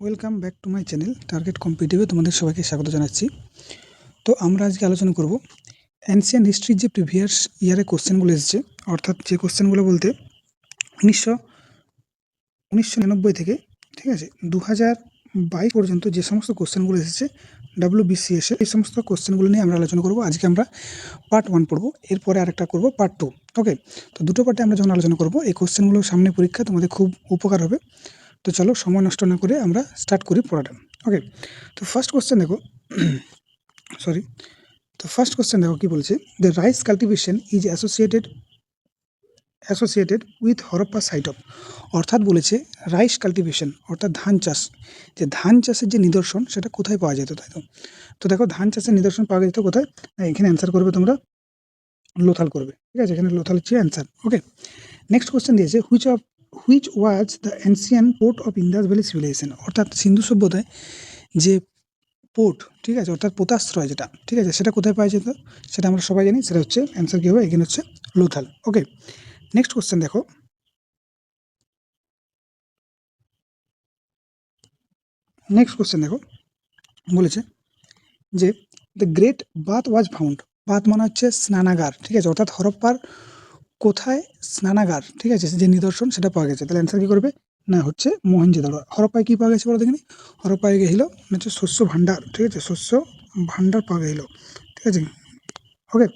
Welcome back to my channel target কম্পিটিটিভে তোমাদের সবাইকে স্বাগত জানাচ্ছি। তো আমরা আজকে আলোচনা করব অ্যানসিয়ান হিস্ট্রির যে প্রিভিয়াস ইয়ারে কোশ্চেনগুলো এসেছে, অর্থাৎ যে কোশ্চেনগুলো বলতে 1999 থেকে ঠিক আছে 2022 পর্যন্ত যে সমস্ত কোশ্চেনগুলো এসেছে WBCS এই সমস্ত কোশ্চেনগুলো নিয়ে আমরা আলোচনা করব। আজকে আমরা পার্ট 1 পড়বো, এরপরে আরেকটা করব পার্ট 2। ওকে, তো দুটো পার্টে আমরা যখন আলোচনা করব এই কোশ্চেনগুলো সামনে পরীক্ষা তোমাদের খুব উপকার হবে। তো চলো সময় নষ্ট না করে আমরা স্টার্ট করি পড়াটা। ওকে, তো ফার্স্ট কোশ্চেন দেখো ফার্স্ট কোশ্চেন দেখো কি বলছে, the rice cultivation is associated with Harappa site of. অর্থাৎ বলেছে রাইস কাল্টিভেশন অর্থাৎ ধান চাষ, যে ধান চাষের যে নিদর্শন সেটা কোথায় পাওয়া যেত, তাই তো? তো দেখো ধান চাষের নিদর্শন পাওয়া যেত কোথায়, এখানে অ্যান্সার করবে তোমরা লোথাল করবে, ঠিক আছে? এখানে লোথাল হচ্ছে অ্যান্সার। ওকে, নেক্সট কোশ্চেন দিয়েছে which was the ancient port of Indus valley civilization. অর্থাৎ সিন্ধু সভ্যতায় যে পোর্ট, ঠিক আছে, অর্থাৎ পোতাশ্রয় যেটা, ঠিক আছে, সেটা কোথায় পাওয়া যেত সেটা আমরা সবাই জানি, সেটা হচ্ছে অ্যান্সার কী হবে, এখানে হচ্ছে লোথাল। ওকে, নেক্সট কোশ্চেন দেখো, বলেছে যে the great bath was found. Bath মানে হচ্ছে স্নানাগার, ঠিক আছে, অর্থাৎ হরপ্পার কোথায় স্নানাগার, ঠিক আছে, যে নিদর্শন সেটা পাওয়া গেছে। তাহলে অ্যান্সার কী করবে না, হচ্ছে মহেঞ্জোদারো। হরপ্পায় কী পাওয়া গেছে বলো দেখিনি, হরপ্পায় গেছিল হচ্ছে শস্য ভাণ্ডার, ঠিক আছে, শস্য ভাণ্ডার পাওয়া গেল, ঠিক আছে। ওকে,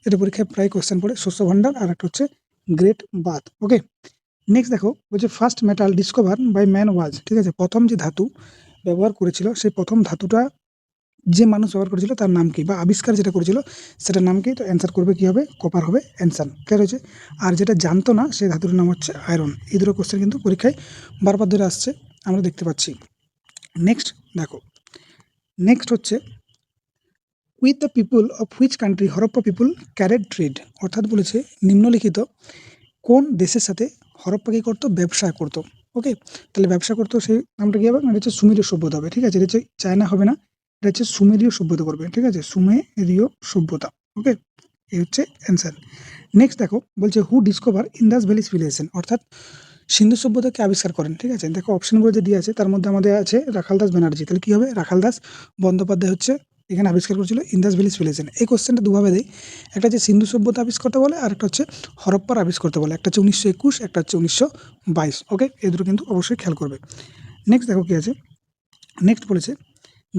এটা পরীক্ষায় প্রায় কোশ্চেন পড়ে, শস্য ভাণ্ডার আর একটা হচ্ছে গ্রেট বাথ। ওকে, নেক্সট দেখো বলছে first metal discover by man was, ঠিক আছে, প্রথম যে ধাতু ব্যবহার করেছিল সেই প্রথম ধাতুটা যে মানুষ ব্যবহার করেছিল তার নাম কি, বা আবিষ্কার যেটা করেছিল সেটার নাম কি? তো অ্যান্সার করবে কি হবে, কপার হবে অ্যান্সার। ক্লিয়ার হয়েছে? আর যেটা জানতো না সেই ধাতুর নাম হচ্ছে আয়রন। এই দুটো কোশ্চেন কিন্তু পরীক্ষায় বারবার ধরে আসছে, আমরা দেখতে পাচ্ছি। নেক্সট দেখো, নেক্সট হচ্ছে with the people of which country Harappa people carried trade. অর্থাৎ বলেছে নিম্নলিখিত কোন দেশের সাথে হরপ্পা কী করতো, ব্যবসা করতো। ওকে, তাহলে ব্যবসা করতো সেই নামটা কী হবে, এটা হচ্ছে সুমেরীয় সভ্যতা হবে, ঠিক আছে, এটা হচ্ছে চায়না হবে না, এটা হচ্ছে সুমেরীয় সভ্যতা করবে, ঠিক আছে, সুমেরীয় সভ্যতা। ওকে, এই হচ্ছে অ্যান্সার। নেক্সট দেখো বলছে হু ডিসকভার ইন্দাস ভ্যালি সিভিলাইজেশন। অর্থাৎ সিন্ধু সভ্যতাকে আবিষ্কার করেন, ঠিক আছে। দেখো অপশনগুলো যে দিয়ে আছে তার মধ্যে আমাদের আছে রাখালদাস ব্যানার্জি, তাহলে কী হবে, রাখালদাস বন্দ্যোপাধ্যায় হচ্ছে এখানে আবিষ্কার করেছিল ইন্দাস ভ্যালি সিভিলাইজেশন। এই কোশ্চেনটা দুভাবে দেয়, একটা হচ্ছে সিন্ধু সভ্যতা আবিষ্কার করতে বলে, আর একটা হচ্ছে হরপ্পার আবিষ্কার করতে বলে। একটা হচ্ছে 1921, একটা হচ্ছে 1922। ওকে, এই দুটো কিন্তু অবশ্যই খেয়াল করবে। নেক্সট দেখো কী আছে, নেক্সট বলেছে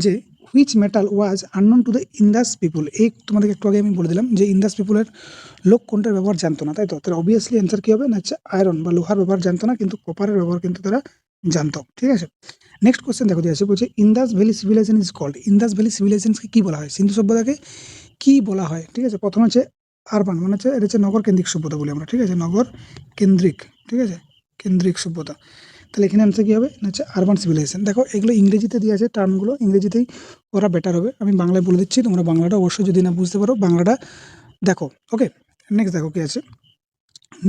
যে which metal was unknown to the Indus people. এই তোমাদেরকে একটু আগে আমি বলে দিলাম যে ইন্দাস পিপুলের লোক কোনটার ব্যবহার জানতো না, তাই তো? তাহলে অবভিয়াসলি অ্যান্সার কী হবে না, হচ্ছে আয়রন বা লোহার ব্যবহার জানতো না, কিন্তু কপারের ব্যবহার কিন্তু তারা জানতো, ঠিক আছে। নেক্সট কোশ্চেন দেখো দিয়ে আছে, বলছে Indus valley civilization is called. Indus valley সিভিলাইজেশনকে কী বলা হয়, সিন্ধু সভ্যতাকে কী বলা হয়, ঠিক আছে। প্রথমে হচ্ছে আরবান, মানে হচ্ছে এটা হচ্ছে নগর কেন্দ্রিক সভ্যতা বলি আমরা, ঠিক আছে, নগর কেন্দ্রিক, ঠিক আছে, কেন্দ্রিক সভ্যতা। তাহলে এখানে অ্যান্সার কী হবে না, হচ্ছে আরবান সিভিলাইজেশন। দেখো এগুলো ইংরেজিতে দিয়ে আছে, টার্মগুলো ইংরেজিতেই ওরা বেটার হবে, আমি বাংলায় বলে দিচ্ছি, তোমরা বাংলাটা অবশ্যই যদি না বুঝতে পারো বাংলাটা দেখো। ওকে, নেক্সট দেখো কী আছে,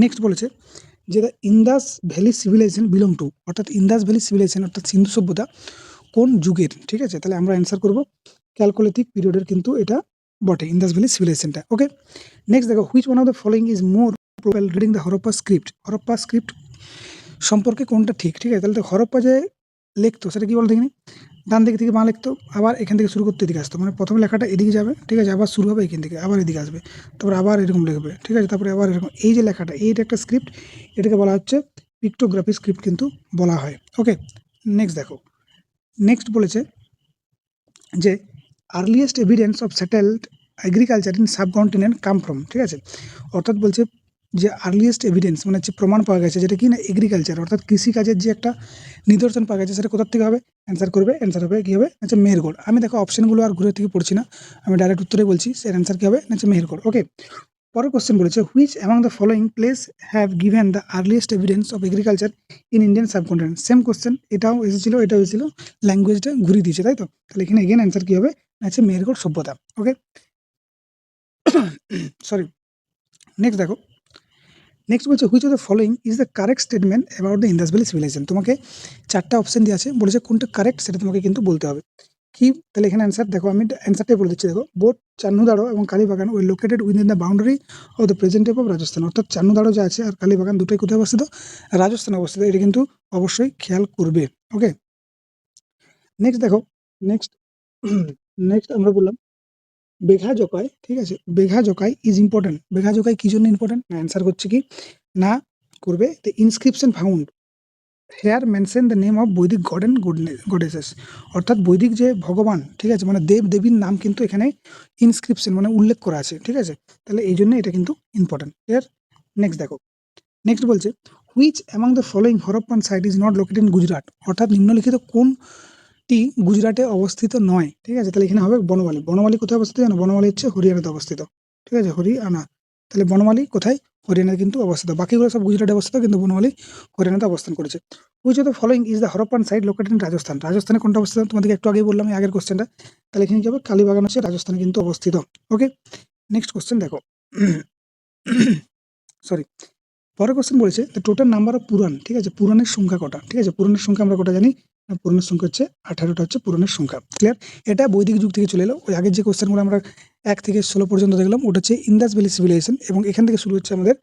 নেক্সট বলেছে যে the Indus valley civilization belong to. অর্থাৎ ইন্দাস ভ্যালি সিভিলাইজেশন অর্থাৎ সিন্ধু সভ্যতা কোন যুগের, ঠিক আছে। তাহলে আমরা অ্যান্সার করব ক্যালকোলিথিক পিরিয়ডের কিন্তু এটা বটে, ইন্দাস ভ্যালি সিভিলাইজেশনটা। ওকে, নেক্সট দেখো which one of the following is more probable reading the Harappa script. Harappa script সম্পর্কে কোনটা ঠিক, ঠিক আছে। তাহলে তো হরপ্পা যে লিখতো সেটা কি বল দেখিনি, ডান দিক থেকে বাঁ লিখতো, আবার এখান থেকে শুরু করতে এদিকে আসতো, মানে প্রথমে লেখাটা এদিকে যাবে, ঠিক আছে, আবার শুরু হবে এখান থেকে, আবার এদিকে আসবে, তারপরে আবার এরকম লিখবে, ঠিক আছে, তারপরে আবার এরকম। এই যে লেখাটা, এইটা একটা স্ক্রিপ্ট, এটাকে বলা হচ্ছে পিক্টোগ্রাফি স্ক্রিপ্ট কিন্তু বলা হয়। ওকে, নেক্সট দেখো, নেক্সট বলেছে যে earliest evidence of settled agriculture in subcontinent come from, ঠিক আছে। অর্থাৎ বলছে যে আর্লিয়েস্ট এভিডেন্স মানে হচ্ছে প্রমাণ পাওয়া গেছে যেটা কি না এগ্রিকালচার অর্থাৎ কৃষিকাজের যে একটা নিদর্শন পাওয়া গেছে সেটা কোথার থেকে হবে, অ্যান্সার করবে, অ্যান্সার হবে কী হবে, আচ্ছা মেহেরগড়। আমি দেখো অপশনগুলো আর ঘুরে থেকে পড়ছি না, আমি ডাইরেক্ট উত্তরে বলছি, এর অ্যান্সার কী হবে, আচ্ছা মেহেরগড়। ওকে, পরের কোশ্চেন বলেছে which among the following place have given the earliest evidence of agriculture in Indian subcontinent. Same question, এটাও এসেছিলো এটাও এসেছিলো, ল্যাঙ্গুয়েজটা ঘুরিয়ে দিয়েছে, তাই তো? তাহলে এখানে এগেন অ্যান্সার কী হবে, আচ্ছা মেহেরগড় সভ্যতা। ওকে, সরি, নেক্সট দেখো, নেক্সট বলছে which of the following is the correct statement about the Indus valley civilization. তোমাকে চারটা অপশন দিয়ে আছে, বলেছে কোনটা কারেক্ট সেটা তোমাকে কিন্তু বলতে হবে কি। তাহলে এখানে অ্যান্সার দেখো, আমি অ্যান্সারটাই বলে দিচ্ছি। দেখো বোট চান্নুদাড়ো এবং কালীবাগান ওই located within the boundary of the present of Rajasthan. অর্থাৎ চান্নুদাড়ো যে আছে আর কালীবাগান দুটোই কোথায় অবস্থিত, রাজস্থানে অবস্থিত, এটা কিন্তু অবশ্যই খেয়াল করবে। ওকে, নেক্সট দেখো, নেক্সট নেক্সট আমরা বললাম বেঘা জকাই, ঠিক আছে, বেঘা জকাই ইজ ইম্পর্টেন্ট। বেঘা জকাই কি জন্য ইম্পর্টেন্ট, না অ্যান্সার করছে কি না করবে the inscription found hair mention the name of বৈদিক গড অ্যান্ড গডেসেস, অর্থাৎ বৈদিক যে ভগবান, ঠিক আছে, মানে দেব দেবীর নাম কিন্তু এখানে ইনস্ক্রিপশন মানে উল্লেখ করা আছে, ঠিক আছে, তাহলে এই জন্য এটা কিন্তু ইম্পর্টেন্ট। ক্লিয়ার? নেক্সট দেখো, নেক্সট বলছে which among the following Harappan site is not located in Gujarat, অর্থাৎ নিম্নলিখিত কোনটি গুজরাটে অবস্থিত নয়, ঠিক আছে, তাহলে এখানে হবে বনমালী। বনমালী কোথায় অবস্থিত জানো? বনমালী হচ্ছে হরিয়ানাতে অবস্থিত, ঠিক আছে, হরিয়ানা। তাহলে বনমালী কোথায়? হরিয়ানাতে কিন্তু অবস্থিত। বাকিগুলো সব গুজরাটে অবস্থিত, কিন্তু বনমালী হরিয়ানাতে অবস্থান করেছে। Which of the following is the Harappan site located in Rajasthan, রাজস্থানে কোনটা অবস্থিত তোমাদেরকে একটু আগেই বললাম এই আগের কোশ্চেনটা। তাহলে এখানে কি হবে? কালীবাগান হচ্ছে রাজস্থানে কিন্তু অবস্থিত। ওকে, নেক্সট কোশ্চেন দেখো, সরি, পরের কোশ্চেন বলেছে দ্য টোটাল নাম্বার অফ পুরাণ, ঠিক আছে, পুরাণের সংখ্যা কটা? ঠিক আছে, পুরাণের সংখ্যা আমরা কটা জানি? পুরাণের সংখ্যা হচ্ছে 18টা হচ্ছে পুরাণের সংখ্যা। ক্লিয়ার? এটা বৈদিক যুগ থেকে চলে এলো। ওই আগের যে কোশ্চেনগুলো আমরা 1 থেকে 16 পর্যন্ত দেখলাম ওটা হচ্ছে ইন্দাস ভ্যালি সিভিলাইজেশন, এবং এখান থেকে শুরু হচ্ছে আমাদের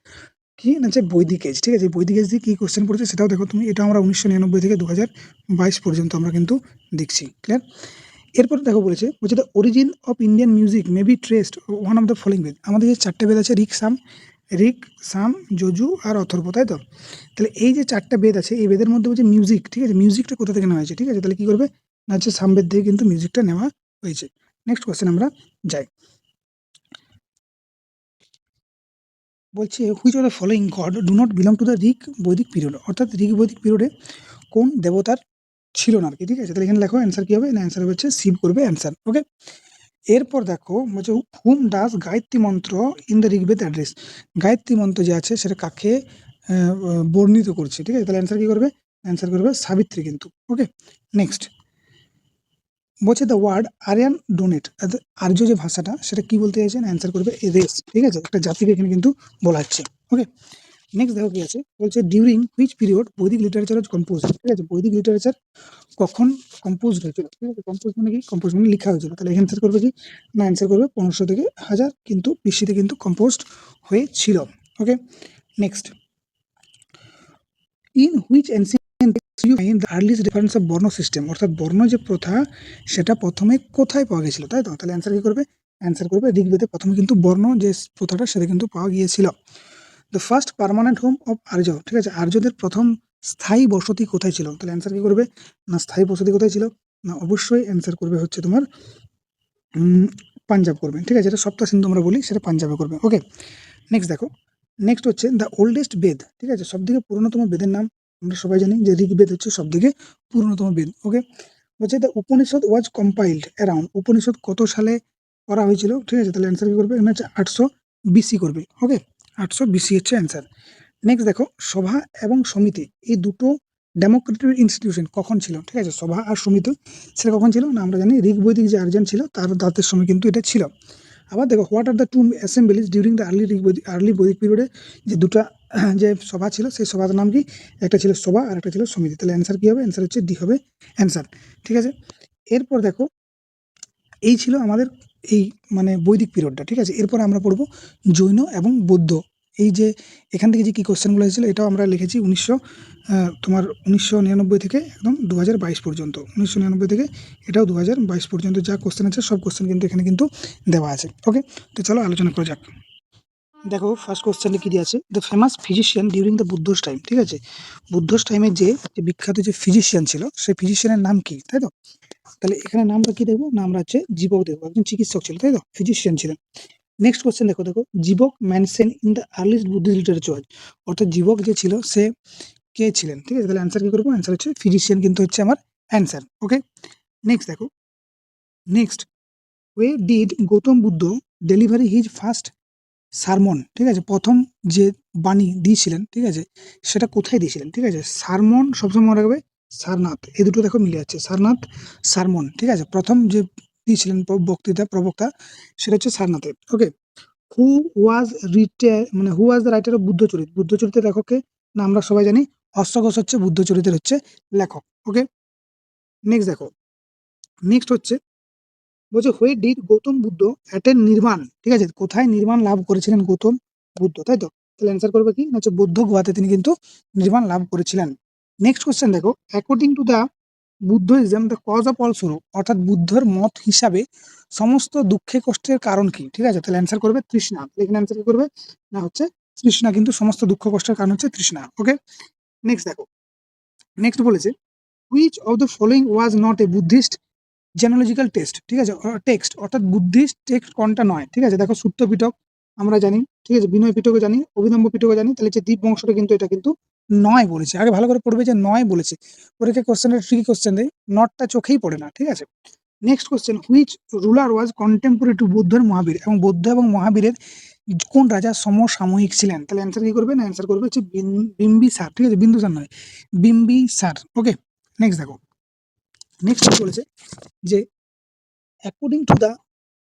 কি না হচ্ছে বৈদিক এজ। ঠিক আছে, বৈদিক এজ দিয়ে কি কোশ্চেন পড়েছে সেটাও দেখো তুমি। এটা আমরা 1999 থেকে 2022 পর্যন্ত আমরা কিন্তু দেখছি। ক্লিয়ার? এরপর দেখো বলেছে the origin of Indian music may be traced one of the following Veda. আমাদের যে 4টে বেদ আছে, ঋক, সাম, যজু আর অথর্ব, তাই তো? তাহলে এই যে 4টা বেদ আছে, এই বেদের মধ্যে বলছে মিউজিক, ঠিক আছে, মিউজিকটা কোথা থেকে নেওয়া হয়েছে? ঠিক আছে, তাহলে কি করবে না হচ্ছে সামবেদ থেকে কিন্তু মিউজিকটা নেওয়া হয়েছে। নেক্সট কোয়েশ্চেন আমরা যাই, বলছে which of the following god do not belong to the Rig Vedic period, অর্থাৎ ঋক বৈদিক পিরিয়ডে কোন দেবতার ছিল না আর কি। ঠিক আছে, তাহলে এখানে লেখো অ্যান্সার কি হবে, না অ্যান্সার হচ্ছে শিব করবে অ্যান্সার। ওকে, এরপর দেখো বলছে হুম ডাস গায়ত্রী মন্ত্র in the Rigveda address, Gayatri মন্ত্র যে আছে সেটা কাকে বর্ণিত করছে? ঠিক আছে, তাহলে অ্যান্সার কি করবে? অ্যান্সার করবে সাবিত্রী কিন্তু। ওকে, নেক্সট বলছে দ্য ওয়ার্ড আরিয়ান ডোনেট, আর্য যে ভাষাটা সেটা কি বলতে চাইছেন? অ্যান্সার করবে রেস। ঠিক আছে, একটা জাতিকে এখানে কিন্তু বলা হচ্ছে। ওকে, নেক্সট দেখো কি আছে, বলছে ডিউরিং হুইচ পিরিয়ড বৈদিক লিটারেচার ওয়াজ কম্পোজ। ঠিক আছে, বৈদিক লিটারেচার কখন কম্পোজ হয়েছিল? ঠিক আছে, কম্পোজ মানে কি? কম্পোজ মানে লেখা হয়েছিল। তাহলে অ্যান্সার করবে কি না অ্যান্সার করবে 1500 থেকে 1000 কিন্তু BC-তে কিন্তু কম্পোজড হয়েছিল। Okay, next in which ancient you find the earliest reference of varna system, অর্থাৎ বর্ণ যে প্রথা সেটা প্রথমে কোথায় পাওয়া গেছিল? তাই তো? তাহলে অ্যান্সার কি করবে? অ্যান্সার করবে ঋগ্বেদে প্রথমে কিন্তু বর্ণ যে প্রথাটা সেটা কিন্তু পাওয়া গিয়েছিল। The first permanent home of Arya, ঠিক আছে, আর্যদের প্রথম স্থায়ী বসতি কোথায় ছিল? তাহলে অ্যান্সার কি করবে? না স্থায়ী বসতি কোথায় ছিল? না অবশ্যই অ্যান্সার করবে হচ্ছে তোমার পাঞ্জাব করবে। ঠিক আছে, এটা সপ্তাহ সিন্ধু আমরা বলি, সেটা পাঞ্জাবে করবে। ওকে, নেক্সট দেখো, নেক্সট হচ্ছে দ্য ওল্ডেস্ট বেদ। ঠিক আছে, সব থেকে পুরনোতম বেদের নাম আমরা সবাই জানি যে ঋগ্বেদ হচ্ছে সব থেকে পুরনোতম বেদ। ওকে, বলছে the Upanishad was compiled around, Upanishad কত সালে করা হয়েছিল? ঠিক আছে, তাহলে অ্যান্সার কি করবে? এখানে হচ্ছে 800 BC করবে। ওকে, 800 BC হচ্ছে অ্যান্সার। নেক্সট দেখো সভা এবং সমিতি এই দুটো ডেমোক্রেটিক ইনস্টিটিউশন কখন ছিল? ঠিক আছে, সভা আর সমিতি সেটা কখন ছিল? না আমরা জানি ঋগ বৈদিক যে আর্যান ছিল তার দাঁতের সময় কিন্তু এটা ছিল। আবার দেখো what are the two assemblies during the early Vedic পিরিয়ডে যে দুটা যে সভা ছিল সেই সভার নাম কি? একটা ছিল সভা আর একটা ছিল সমিতি। তাহলে অ্যান্সার কি হবে? অ্যান্সার হচ্ছে ডি হবে অ্যান্সার। ঠিক আছে, এরপর দেখো এই ছিল আমাদের এই মানে বৈদিক পিরিয়ডটা। ঠিক আছে, এরপর আমরা পড়বো জৈন এবং বৌদ্ধ। এই যে এখান থেকে যে কি কোশ্চেনগুলো এসেছিল এটাও আমরা লিখেছি 1999 থেকে একদম 2022 পর্যন্ত। 1999 থেকে এটাও 2022 পর্যন্ত যা কোশ্চেন আছে সব কোশ্চেন কিন্তু এখানে কিন্তু দেওয়া আছে। ওকে, তো চলো আলোচনা করা যাক। দেখো ফার্স্ট কোশ্চেনটা কি দিয়ে আছে, the famous physician during the Buddha's time. ঠিক আছে, বুদ্ধস টাইমে যে বিখ্যাত যে ফিজিশিয়ান ছিল সেই ফিজিশিয়ানের নাম কি? তাই তো? তাহলে এখানে নামটা কি দেখবো? না আমরা হচ্ছে জীবক দেখবো, একজন চিকিৎসক ছিল, তাই তো? ফিজিশিয়ান ছিলেন। নেক্সট কোশ্চেন দেখো, Jivaka mention in the earliest Buddhist literature, অর্থাৎ জীবক যে ছিল সে কে ছিলেন? ঠিক আছে, তাহলে অ্যান্সার কি করবো? অ্যান্সার হচ্ছে ফিজিশিয়ান কিন্তু হচ্ছে আমার অ্যান্সার। ওকে, নেক্সট দেখো, next way did Gautam Buddha delivery his first সারমন। ঠিক আছে, প্রথম যে বাণী দিয়েছিলেন, ঠিক আছে, সেটা কোথায় দিয়েছিলেন? ঠিক আছে, সারমন সবসময় মনে রাখবে সারনাথ, এই দুটো দেখো মিলে যাচ্ছে, সারনাথ সারমন। ঠিক আছে, প্রথম যে দিয়েছিলেন প্রবক্তা সেটা হচ্ছে সারনাথে। Okay, who who was the writer of Buddhacharita, বুদ্ধচরিতের লেখককে? না আমরা সবাই জানি অশ্বঘোষ হচ্ছে বুদ্ধচরিতের হচ্ছে লেখক। ওকে, নেক্সট দেখো, নেক্সট হচ্ছে বলছে হোয়ে ডিড গৌতম বুদ্ধ অ্যাটেন্ড নির্বাণ। ঠিক আছে, কোথায় নির্বাণ লাভ করেছিলেন গৌতম বুদ্ধ? তাই তো? তাহলে অ্যান্সার করবে কি? হচ্ছে বৌদ্ধ গুহাতে তিনি কিন্তু নির্বাণ লাভ করেছিলেন। নেক্সট কোশ্চেন দেখো, according to the Buddhism the cause of all sorrow, অর্থাৎ বুদ্ধর মত হিসাবে সমস্ত দুঃখে কষ্টের কারণ কি? ঠিক আছে, তাহলে অ্যান্সার করবে তৃষ্ণা। এখানে অ্যান্সার কি করবে না হচ্ছে তৃষ্ণা, কিন্তু সমস্ত দুঃখ কষ্টের কারণ হচ্ছে তৃষ্ণা। ওকে, নেক্সট দেখো, নেক্সট বলেছে which of the following was not a Buddhist genealogical test, ঠিক আছে, টেক্সট, অর্থাৎ বুদ্ধিস্ট টেক্সট কোনটা নয়? ঠিক আছে, দেখো সূত্র পিটক আমরা জানি, ঠিক আছে, বিনয় পিটকও জানি, অভিনম্ব পিটকও জানি, তাহলে যে দ্বীপ বংশটা কিন্তু এটা কিন্তু নয় বলেছে। আগে ভালো করে পড়বে যে নয় বলেছে, পরীক্ষা কোশ্চেনের ট্রিকি কোশ্চেন দেয়, নটটা চোখেই পড়ে না। ঠিক আছে, next question which ruler was contemporary to Buddha and Mahavir, এবং বৌদ্ধ এবং মহাবীরের কোন রাজা সমসাময়িক ছিলেন? তাহলে অ্যান্সার কি করবে না অ্যান্সার করবে হচ্ছে বিম্বিসার। ঠিক আছে, বিন্দুসার নয়, বিম্বিসার। ওকে, নেক্সট দেখো, নেক্সট বলেছে যে according to the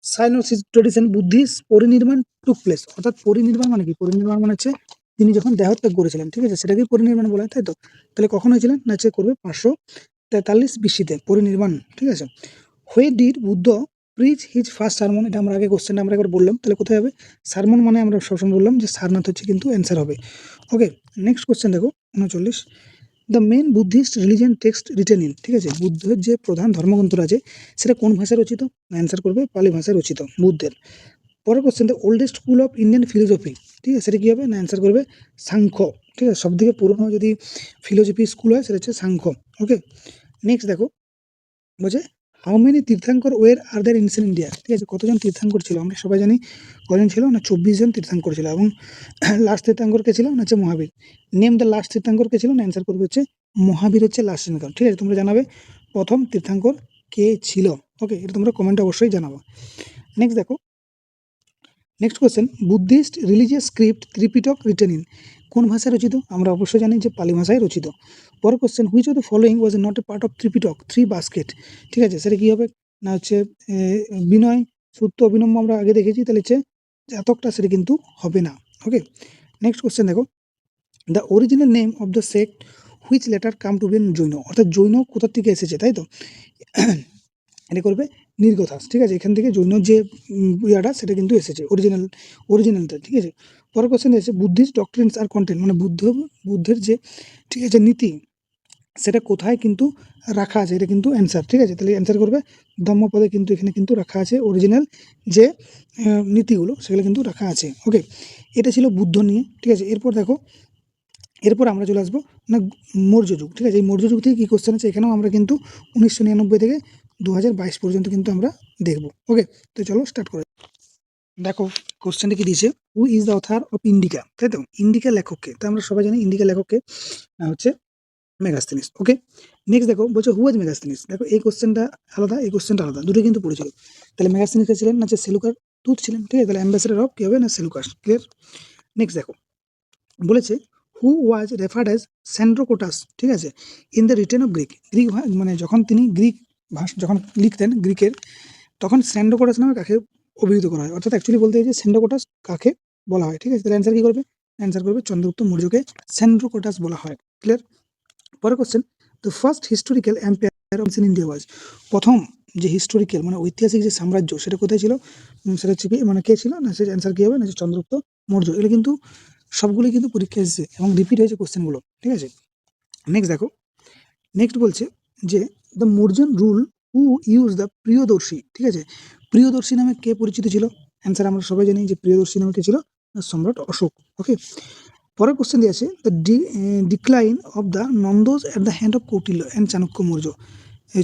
Sinhalese tradition Buddhist parinirvana took place, অর্থাৎ পরিনির্মাণ মানে কি? পরিনির্মাণ মানে হচ্ছে তিনি যখন দেহত্যাগ করেছিলেন, ঠিক আছে, সেটাকে পরিনির্মাণ বলা হয়, তাই তো? তাহলে কখন হয়েছিলেন না হচ্ছে করবে 543 BC-তে পরিনির্মাণ। ঠিক আছে, হোয়ে did Buddha preach his first সারমন, এটা আমরা আগে কোশ্চেনটা আমরা একবার বললাম, তাহলে কোথায় হবে? সারমন মানে আমরা সবসময় বললাম যে সারনাথ হচ্ছে কিন্তু অ্যান্সার হবে। ওকে, নেক্সট কোশ্চেন দেখো 39, the main Buddhist religion text written in, ঠিক আছে, বুদ্ধের যে প্রধান ধর্মগ্রন্থ আছে সেটা কোন ভাষায় রচিত? অ্যান্সার করবে পালি ভাষায় রচিত বুদ্ধের। পরের question, the oldest school of Indian philosophy, ঠিক আছে, সেটা কি হবে না অ্যান্সার করবে সাংখ্য। ঠিক আছে, সব থেকে পুরনো যদি ফিলোসফি স্কুল হয় সেটা হচ্ছে সাংখ্য। ওকে, নেক্সট দেখো, বলছে how many Tirthankara were are there in India, ঠিক আছে, কতজন তীর্থাঙ্কর ছিল? আমরা সবাই জানি কজন ছিল না 24 জন তীর্থাঙ্কর ছিল, এবং লাস্ট তীর্থাঙ্কর কে ছিল না হচ্ছে মহাবীর। নেম দ্য লাস্ট তীর্থাঙ্কর কে ছিল না অ্যান্সার করবে হচ্ছে মহাবীর হচ্ছে লাস্ট তীর্থাঙ্কর। ঠিক আছে, তোমরা জানাবে প্রথম তীর্থাঙ্কর কে ছিল। ওকে, এটা তোমরা কমেন্টে অবশ্যই জানাবো। নেক্সট দেখো, next question, Buddhist religious script Tripitaka written in, কোন ভাষায় রচিত? আমরা অবশ্যই জানি যে পালি ভাষায় রচিত। পরের question, which of the following was not A part of Tripitaka three basket, ঠিক আছে, সেটা কি হবে না হচ্ছে বিনয় সূত্র অবিনম্ব আমরা আগে দেখেছি, তাহলে হচ্ছে জাতকটা সেটা কিন্তু হবে না। ওকে, নেক্সট কোয়েশ্চেন দেখো, the original name of the sect which later came to been Jain, অর্থাৎ জৈন কোথা থেকে এসেছে, তাই তো? এটা করবে নির্গথাস। ঠিক আছে, এখান থেকে জৈন যে ইয়াটা সেটা কিন্তু এসেছে অরিজিনালটা। ঠিক আছে, পরের কোশ্চেন এসেছে বুদ্ধিস্ট ডক্ট্রিনস আর কন্টেন্ট, মানে বুদ্ধের যে, ঠিক আছে, নীতি সেটা কোথায় কিন্তু রাখা আছে, এটা কিন্তু অ্যান্সার। ঠিক আছে, তাহলে অ্যান্সার করবে ধম্মপদে, কিন্তু এখানে কিন্তু রাখা আছে অরিজিনাল যে নীতিগুলো সেগুলো কিন্তু রাখা আছে। ওকে, এটা ছিল বুদ্ধ নিয়ে। ঠিক আছে, এরপর দেখো, এরপর আমরা চলে আসবো না মৌর্য যুগ। ঠিক আছে, এই মৌর্য যুগ থেকে কী কোশ্চেন আছে? এখানেও আমরা কিন্তু 1999 থেকে 2022 পর্যন্ত কিন্তু আমরা দেখবো। ওকে, তো চলো স্টার্ট করে দেখো কোশ্চেনটা কি দিয়েছে, হু is the author of indica, তাই তো? ইন্ডিকা লেখককে, তো আমরা সবাই জানি ইন্ডিকা লেখককে হচ্ছে মেগাস্তিনিস। ওকে, নেক্সট দেখো বলছে হু ওয়াজ মেগাস্তিনিস। দেখো এই কোশ্চেনটা আলাদা, এই কোশ্চেনটা আলাদা, দুটো কিন্তু পড়েছিল। তাহলে মেগাস্তিনিস ছিলেন না সেলুকার তুত ছিলেন। ঠিক আছে, তাহলে অ্যাম্বাসেডার অফ কি হবে না সেলুকাস। ক্লিয়ার? নেক্সট দেখো, বলেছে হু ওয়াজ রেফার্ড অ্যাজ স্যান্ড্রোকোটাস, ঠিক আছে, in the written of Greek. মানে যখন তিনি গ্রিক ভাষা যখন লিখতেন গ্রিকের, তখন স্যান্ড্রোকোটাস নামে কাকে অভিহিত করা হয়? অর্থাৎ অ্যাকচুয়ালি বলতে চাইছে স্যান্ড্রোকোটাস কাকে বলা হয়। ঠিক আছে, তাহলে অ্যান্সার কি করবে? অ্যান্সার করবে চন্দ্রগুপ্ত মৌর্যকে স্যান্ড্রোকোটাস বলা হয়। ক্লিয়ার? পরের question, the first historical empire of India was, প্রথম যে হিস্টোরিক্যাল মানে ঐতিহাসিক যে সাম্রাজ্য সেটা কোথায় ছিল? সেটা হচ্ছে কি মানে কে ছিল না, সে অ্যান্সার কি হবে না চন্দ্রগুপ্ত মৌর্য। এগুলো কিন্তু সবগুলোই কিন্তু পরীক্ষা এসেছে এবং রিপিট হয়েছে কোশ্চেনগুলো। ঠিক আছে, নেক্সট দেখো, নেক্সট বলছে যে the Mauryan rule who use the Priyadarshi. ঠিক আছে, প্রিয়দর্শী নামে কে পরিচিত ছিল? অ্যান্সার আমরা সবাই জানি যে প্রিয়দর্শী নামে কে ছিল? সম্রাট অশোক। ওকে, পরের কোশ্চেন দিয়েছে the decline of the Nandas at the hand of Kautilya and Chanakya Maurya,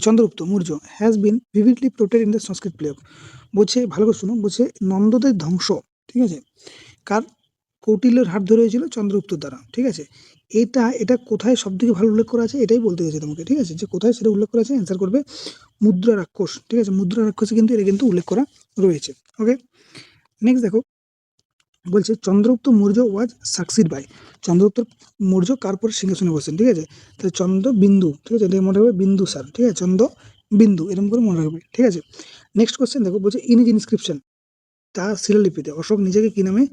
Chandragupta Maurya has been vividly portrayed in the Sanskrit play. বলছে ভালো করে শুনো, বলছে নন্দদের ধ্বংস, ঠিক আছে, কার? কৌটিল্যের হাত ধরে হয়েছিল চন্দ্রগুপ্তর দ্বারা। ঠিক আছে, এটা কোথায় সব থেকে ভালো উল্লেখ করা আছে এটাই বলতে গেছে তোমাকে। ঠিক আছে, যে কোথায় সেটা উল্লেখ করা আছে অ্যান্সার করবে মুদ্রা রাক্ষস। ঠিক আছে, মুদ্রা রাক্ষসে কিন্তু এটা কিন্তু উল্লেখ করা রয়েছে। ওকে, নেক্সট দেখো, বলছে চন্দ্রগুপ্ত মৌর্য ওয়াজ সাকসিড বাই, চন্দ্রগুপ্ত মৌর্য কার পর সিংহাসনে বসেন? ঠিক আছে, তাহলে চন্দ্র বিন্দু। ঠিক আছে, এটা মনে রাখবে বিন্দু স্যার। ঠিক আছে, চন্দ্র বিন্দু এরকম করে মনে রাখবে। ঠিক আছে, নেক্সট কোশ্চেন দেখো, বলছে ইন ইজ ইনস্ক্রিপশন, তার শিলালিপিতে অশোক নিজেকে কি নামে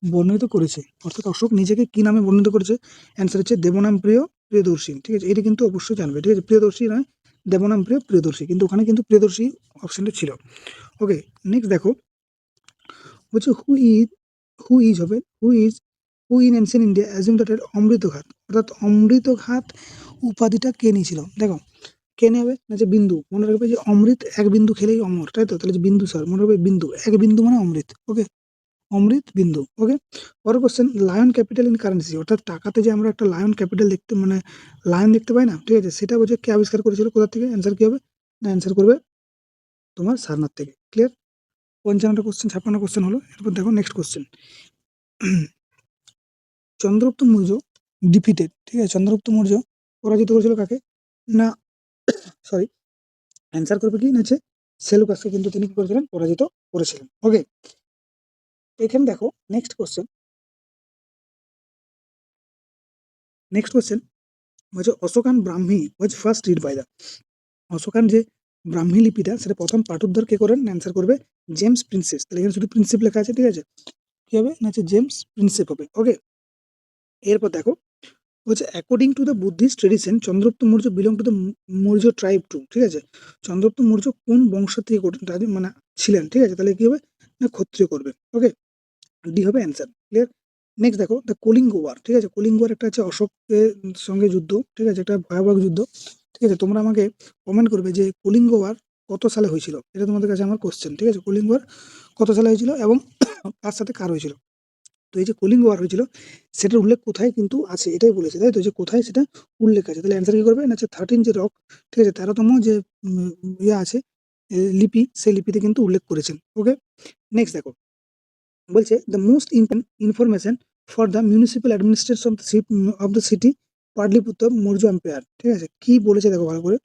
বর্ণিত করেছে? অর্থাৎ অশোক নিজেকে কি নামে বর্ণিত করেছে? অ্যান্সার হচ্ছে দেবনাম প্রিয় প্রিয়দর্শী। ঠিক আছে, এটা কিন্তু অবশ্যই জানবে। ঠিক আছে, প্রিয়দর্শী নয়, দেবনাম প্রিয় প্রিয়দর্শী, কিন্তু ওখানে কিন্তু প্রিয়দর্শী অপশনটা ছিল। ওকে, নেক্সট দেখো, বলছে who in ancient India assume that Amritaghata, অর্থাৎ অমৃতঘাত উপাধিটা কে নিয়েছিল? দেখো কেনে হবে না যে বিন্দু, মনে রাখবে যে অমৃত এক বিন্দু খেলেই অমর, তাই তো? তাহলে যে বিন্দু স্যার মনে রাখবে বিন্দু, এক বিন্দু মানে অমৃত। ওকে, অমৃত বিন্দু। ওকে, পরের question, lion capital in currency, অর্থাৎ টাকাতে যে আমরা একটা লায়ন ক্যাপিটাল দেখতে মানে লায়ন দেখতে পাই না, ঠিক আছে, সেটা বলছে কে আবিষ্কার করেছিল, কোথা থেকে? অ্যান্সার কি হবে? না অ্যান্সার করবে তোমার সারনাথ থেকে। ক্লিয়ার? 55টা কোশ্চেন, 56 কোশ্চেন হলো। এরপর দেখো next question. Chandragupta Maurya defeated, ঠিক আছে, চন্দ্রগুপ্ত মৌর্য পরাজিত করেছিল কাকে? না সরি, অ্যান্সার করবে কি না হচ্ছে সেলুকাসকে, কিন্তু তিনি কি করেছিলেন? পরাজিত করেছিলেন। ওকে, এখানে দেখো নেক্সট কোশ্চেন। নেক্সট কোশ্চেন বলছে Ashokan Brahmi was first read by the, Ashokan যে ব্রাহ্মী লিপিটা সেটা প্রথম পাঠোদ্ধার কে করেন? অ্যান্সার করবে জেমস প্রিন্সেপ। তাহলে এখানে শুধু প্রিন্সেপ লেখা আছে, ঠিক আছে, কি হবে না হচ্ছে জেমস প্রিন্সেপ হবে। ওকে, এরপর দেখো বলছে according to the Buddhist tradition Chandragupta Maurya belong to the Maurya tribe to, ঠিক আছে, চন্দ্রগুপ্ত মৌর্য কোন বংশ থেকে মানে ছিলেন, ঠিক আছে, তাহলে কি হবে না ক্ষত্রিয় করবে। ওকে, ডি হবে অ্যান্সার। ক্লিয়ার? নেক্সট দেখো দ্য কলিঙ্গ ওয়ার, ঠিক আছে, কলিঙ্গ ওয়ার একটা আছে অশোকের সঙ্গে যুদ্ধ, ঠিক আছে, একটা ভয়াবহ যুদ্ধ, ঠিক আছে, তোমরা আমাকে কমেন্ট করবে যে কলিঙ্গ ওয়ার কত সালে হয়েছিল, এটা তোমাদের কাছে আমার কোশ্চেন, ঠিক আছে, কলিঙ্গ ওয়ার কত সালে হয়েছিল এবং কার সাথে কার হয়েছিল। তো এই যে কলিঙ্গ ওয়ার হয়েছিল সেটার উল্লেখ কোথায় কিন্তু আছে, এটাই বলেছে, তাই তো, যে কোথায় সেটা উল্লেখ আছে। তাহলে অ্যান্সার কি করবে না হচ্ছে 13 যে রক, ঠিক আছে, 13তম যে ইয়ে আছে লিপি, সেই লিপিতে কিন্তু উল্লেখ করেছেন। ওকে, নেক্সট দেখো বলছে the most information for the municipal administration of the city Pataliputra Maurya empire, ঠিক আছে, কি বলেছে দেখো ভালো করে।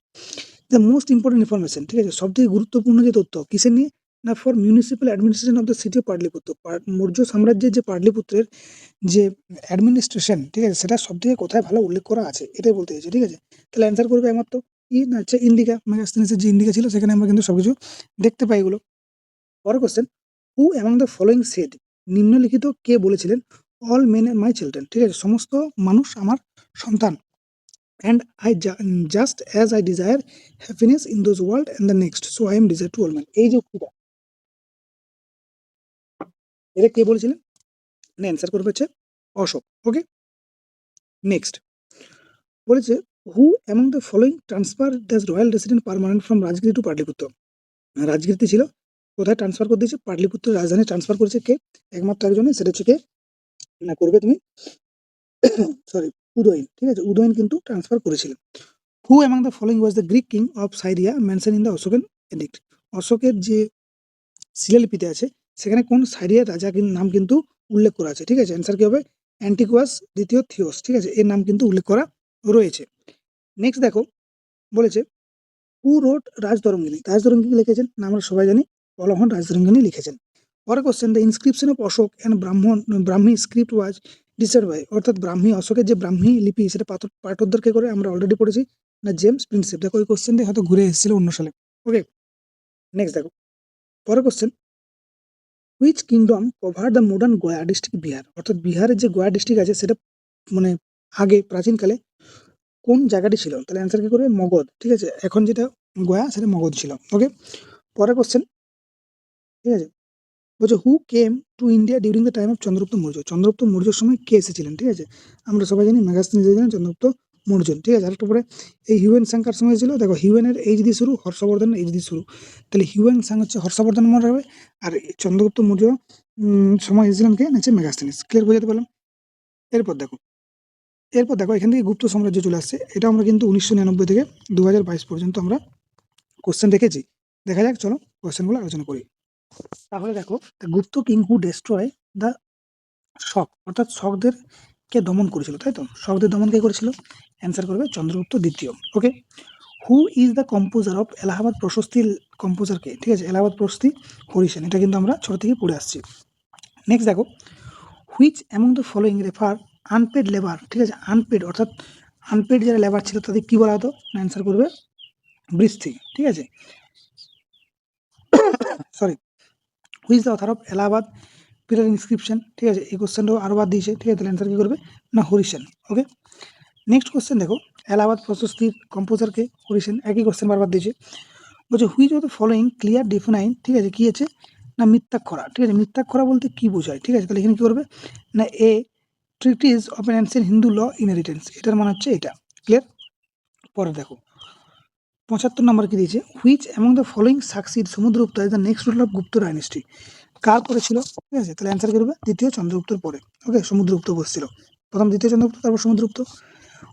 দ্য মোস্ট ইম্পর্টেন্ট ইনফরমেশন, ঠিক আছে, সব থেকে গুরুত্বপূর্ণ যে তথ্য কিসের নিয়ে? না for municipal administration of the city of Pataliputra, Maurya সাম্রাজ্যের যে পাটলিপুত্রের যে অ্যাডমিনিস্ট্রেশন, ঠিক আছে, সেটা সব থেকে কোথায় ভালো উল্লেখ করা আছে, এটাই বলতে চাইছে। ঠিক আছে, তাহলে অ্যান্সার করবে একমাত্র কি না হচ্ছে ইন্ডিকা, মেগাস্তিনিসের যে ইন্ডিকা ছিল সেখানে আমরা কিন্তু সবকিছু দেখতে পাই এগুলো। পরের question, who among the following said, নিম্নলিখিত কে বলেছিলেন all men are my children, ঠিক আছে, সমস্ত মানুষ আমার সন্তান, and I just as I desire happiness in those world and the next so I am desire to all man, এই যে উক্তিটা এটা কে বলেছিলেন? মানে অ্যান্সার করবে হচ্ছে অশোক। ওকে, নেক্সট বলেছে who among the following transfer the royal resident permanent from Rajgir to Pataliputra, রাজগিরিতে ছিল, কোথায় ট্রান্সফার করে দিয়েছে? পাটলিপুত্রের রাজধানী ট্রান্সফার করেছে কে? একমাত্র একজনে, সেটা হচ্ছে কে না করবে তুমি সরি উদয়ন, ঠিক আছে, উদয়ন কিন্তু ট্রান্সফার করেছিলেন। Who among the following was the Greek king of Syria mention in the Ashokan edict, অশোকের যে শিলালিপিতে আছে সেখানে কোন সাইরিয়ার রাজা নাম কিন্তু উল্লেখ করা আছে, ঠিক আছে, অ্যান্সার কি হবে অ্যান্টিকুয়াস দ্বিতীয় থিওস, ঠিক আছে, এর নাম কিন্তু উল্লেখ করা রয়েছে। নেক্সট দেখো বলেছে হু রোড রাজতরঙ্গিনী, রাজতরঙ্গিনী লিখেছেন না আমরা সবাই জানি কলহন রাজতরঙ্গিনী লিখেছেন। পরের question the inscription of Ashoka and Brahmi script was decide by, অর্থাৎ ব্রাহ্মী অশোকের যে ব্রাহ্মী লিপি সেটা পাঠোদ্ধার কে করে? আমরা অলরেডি পড়েছি না জেমস প্রিন্সেপ। দেখো ওই কোশ্চেনটা হয়তো ঘুরে এসেছিল অন্য সালে। ওকে, নেক্সট দেখো পরের question, which kingdom cover the modern Gaya district Bihar, অর্থাৎ বিহারের যে গয়া ডিস্ট্রিক্ট আছে সেটা মানে আগে প্রাচীনকালে কোন জায়গাটি ছিল? তাহলে অ্যান্সার কি করবে মগধ, ঠিক আছে, এখন যেটা গয়া সেটা মগধ ছিল। ওকে, পরের কোশ্চেন, ঠিক আছে, বলছে who came to India during the time of Chandragupta Maurya, Chandragupta মৌর্যের সময় কে এসেছিলেন? ঠিক আছে, আমরা সবাই জানি মেগাস্তিনি এসেছিলেন, চন্দ্রগুপ্ত মৌর্য, ঠিক আছে। আরেকটা পরে এই হিউয়েন সাংকার সময় ছিল, দেখো হিউয়েনের এইচ দিয়ে শুরু, হর্ষবর্ধনের এইচ দিয়ে শুরু, তাহলে হিউয়েন সাং হচ্ছে হর্ষবর্ধন মনে হবে, আর চন্দ্রগুপ্ত মৌর্য সময় এসেছিলেন কে হচ্ছে মেগাস্তিনিস। ক্লিয়ার বোঝাতে পারলাম? এরপর দেখো এখান থেকে গুপ্ত সাম্রাজ্য চলে আসছে, এটা আমরা কিন্তু 1999 থেকে 2022 পর্যন্ত আমরা কোশ্চেন রেখেছি। দেখা যাক, চলো কোশ্চেনগুলো আলোচনা করি। তাহলে দেখো Gupta king who destroy the Shaka, অর্থাৎ শকদের কে দমন করেছিল, তাই তো, শকদের দমন কে করেছিল? অ্যান্সার করবে চন্দ্রগুপ্ত দ্বিতীয়। Okay, who is the composer of Allahabad Prashasti, composer কে? ঠিক আছে, এলাহাবাদ প্রশস্তি হরিসেন, এটা কিন্তু আমরা ছোট থেকে পড়ে আসছি। নেক্সট দেখো which among the following refer unpaid labour, ঠিক আছে, আনপেড অর্থাৎ আনপেড যারা লেবার ছিল তাদের কি বলা হতো? অ্যান্সার করবে বৃষ্টি, ঠিক আছে, sorry, who's the author of Allahabad pillar inscription, ঠিক আছে, এই কোশ্চেনটাও আরও বাদ দিয়েছে, ঠিক আছে, তাহলে অ্যান্সার কী করবে না হরিসেন। ওকে, নেক্সট কোশ্চেন দেখো এলাহাবাদ প্রশস্তির কম্পোজারকে হরিসেন, একই কোশ্চেন বারবার দিয়েছে। বলছে which of the following clear define, ঠিক আছে, কি আছে না মিথ্যাক্ষরা, ঠিক আছে, মিথ্যাক্ষরা বলতে কি বোঝায়? ঠিক আছে, তাহলে এখানে কী করবে না a treatise of an ancient Hindu law inheritance, এটার মানে হচ্ছে এটা। ক্লিয়ার? পরে দেখো 75 নাম্বার কি দিয়েছে, which among the following succeed Samudragupta as the next ruler of Gupta dynasty. কার পরে ছিল, ঠিক আছে, তাহলে অ্যান্সার করবে দ্বিতীয় চন্দ্রগুপ্তর পরে। ওকে, সমুদ্রগুপ্ত বসছিল প্রথম, দ্বিতীয় চন্দ্রগুপ্ত, তারপর সমুদ্রগুপ্ত।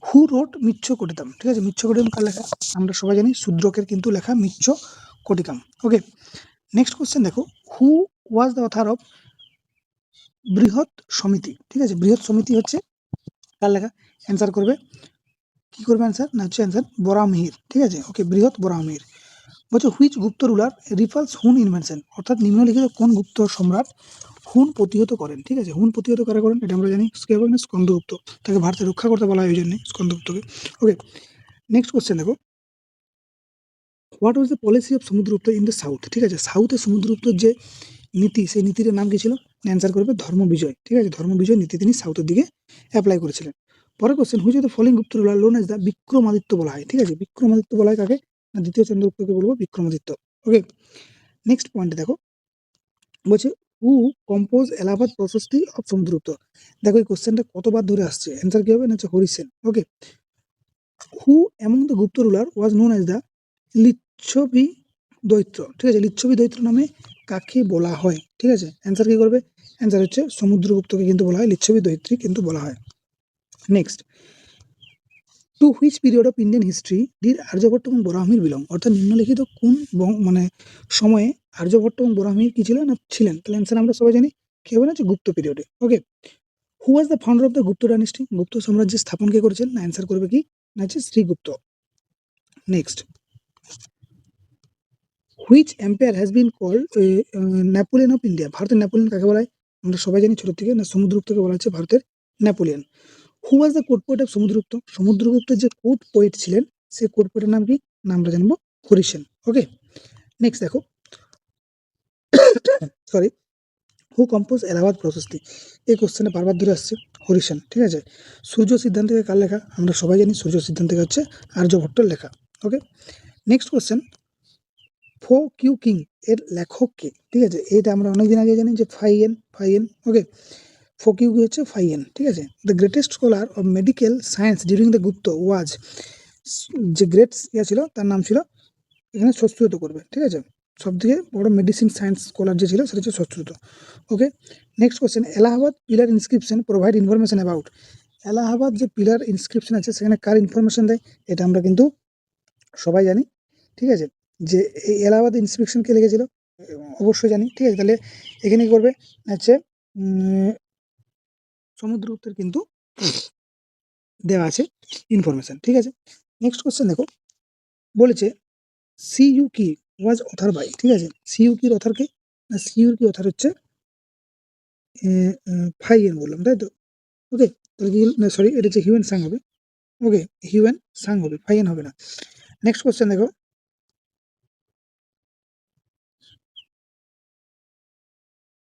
হু রোট মিচ্ছ কটিকাম, ঠিক আছে, মিচ্ছ কটিকাম কার লেখা, আমরা সবাই জানি শূদ্রকের কিন্তু লেখা মিচ্ছ কটিকাম। ওকে, নেক্সট কোশ্চেন দেখো, হু ওয়াজ দ্য অথার অফ বৃহৎ সমিতি, ঠিক আছে, বৃহৎ সমিতি হচ্ছে কার লেখা, অ্যান্সার করবে কি করবে অ্যান্সার না হচ্ছে অ্যান্সার বরাহমিহির, ঠিক আছে। ওকে, বৃহৎ বরাহমিহির। বলছে হুইচ গুপ্ত রুলার রিফালস হুন ইনভেনশন, অর্থাৎ নিম্নলিখিত কোন গুপ্ত সম্রাট হুন প্রতিহত করেন, ঠিক আছে, হুন প্রতিহত কারা করেন এটা আমরা জানি, কে বলেন, স্কন্দগুপ্ত, তাকে ভারতে রক্ষা করতে বলা হয় ওই জন্য স্কন্দগুপ্তকে। ওকে, নেক্সট কোশ্চেন দেখো, what was the policy of Samudragupta in the south, ঠিক আছে, সাউথে সমুদ্রগুপ্তর যে নীতি, সেই নীতির নাম কি ছিল, অ্যান্সার করবে ধর্ম বিজয়, ঠিক আছে, ধর্ম বিজয় নীতি তিনি সাউথের দিকে অ্যাপ্লাই করেছিলেন। পরের question, which of the following Gupta ruler loan as the Vikramaditya বলা হয়, ঠিক আছে, বিক্রমাদিত্য বলা হয় কাকে না দ্বিতীয় চন্দ্রগুপ্তকে বলবো বিক্রমাদিত্য। ওকে, নেক্সট পয়েন্ট দেখো, বলছে who compose Allahabad Prashasti of Samudragupta. দেখো এই কোশ্চেনটা কতবার ধরে আসছে, অ্যান্সার কি হবে না হচ্ছে Harisena. Okay, who among the Gupta ruler was known as the Lichchhavi dauhitra, ঠিক আছে, লিচ্ছবি দৈত্য নামে কাকে বলা হয়, ঠিক আছে, অ্যান্সার কি করবে, অ্যান্সার হচ্ছে সমুদ্রগুপ্তকে কিন্তু বলা হয় লিচ্ছবি দৈত্রী কিন্তু বলা হয়। Next, to which period of Indian history did Aryabhatta এবং বরাহমির বিলং, অর্থাৎ নিম্নলিখিত কোন মানে সময়ে আর্যভট্ট এবং বরাহমির কি ছিলেন না ছিলেন, তাহলে অ্যান্সার আমরা সবাই জানি কি হবে না হচ্ছে গুপ্ত পিরিয়ডে। Okay, who was the founder of the Gupta dynasty, Gupta সাম্রাজ্যের স্থাপন কে করেছেন না অ্যান্সার করবে কি না হচ্ছে Srigupta. Next, which empire has been called Napoleon of India, ভারতের নেপোলিয়ন কাকে বলা হয়, আমরা সবাই জানি ছোট থেকে না সমুদ্রগুপ্তকে বলা হচ্ছে ভারতের Napoleon. Who was the court poet of Samudragupta, সমুদ্রগুপ্তের যে কোর্ট পোয়েট ছিলেন সেই কোর্ট পোয়েটের নাম কি না আমরা জানবো হরিসেন। ওকে, নেক্সট দেখো, সরি, হু কম্পোজ এলাহাবাদ প্রশস্তি, এই কোশ্চেনে বারবার ধরে আসছে হরিসেন, ঠিক আছে। সূর্য সিদ্ধান্তকে কার লেখা, আমরা সবাই জানি সূর্য সিদ্ধান্তকে হচ্ছে আর্যভট্টর লেখা। ওকে, নেক্সট কোশ্চেন, ফো কিউ কিং এর লেখক কে, ঠিক আছে, এটা আমরা অনেকদিন আগে জানি যে ফাইয়েন, ফাইয়েন। ওকে, ফো কিউ কি হচ্ছে ফাইয়েন, ঠিক আছে। The greatest scholar of medical science during the Gupta was, যে গ্রেট ইয়া ছিল তার নাম ছিল, এখানে সশ্রুত করবে, ঠিক আছে, সব থেকে বড় মেডিসিন সায়েন্স স্কলার যে ছিল সেটা হচ্ছে Sushruta. Okay, next question, Allahabad pillar inscription provide information about, Allahabad যে পিলার ইনস্ক্রিপশন আছে সেখানে কার ইনফরমেশন দেয়, এটা আমরা কিন্তু সবাই জানি, ঠিক আছে, যে এই এলাহাবাদ ইনস্ক্রিপশন কে লিখেছিল অবশ্যই জানি, ঠিক আছে, তাহলে এখানে কি করবে হচ্ছে সমুদ্রগুপ্তের কিন্তু দেওয়া আছে ইনফরমেশন, ঠিক আছে। নেক্সট কোশ্চেন দেখো, বলেছে সিইউ কি ওয়াজ অথার বাই, ঠিক আছে, সিইউ কির অথার কে না সিইউর কি অথার হচ্ছে ফাইয়েন বললাম তাই তো। ওকে, তাহলে কি সরি এটা হচ্ছে হিউয়েন সাং হবে। ওকে, হিউয়েন সাং হবে, ফাইয়েন হবে না। নেক্সট কোশ্চেন দেখো,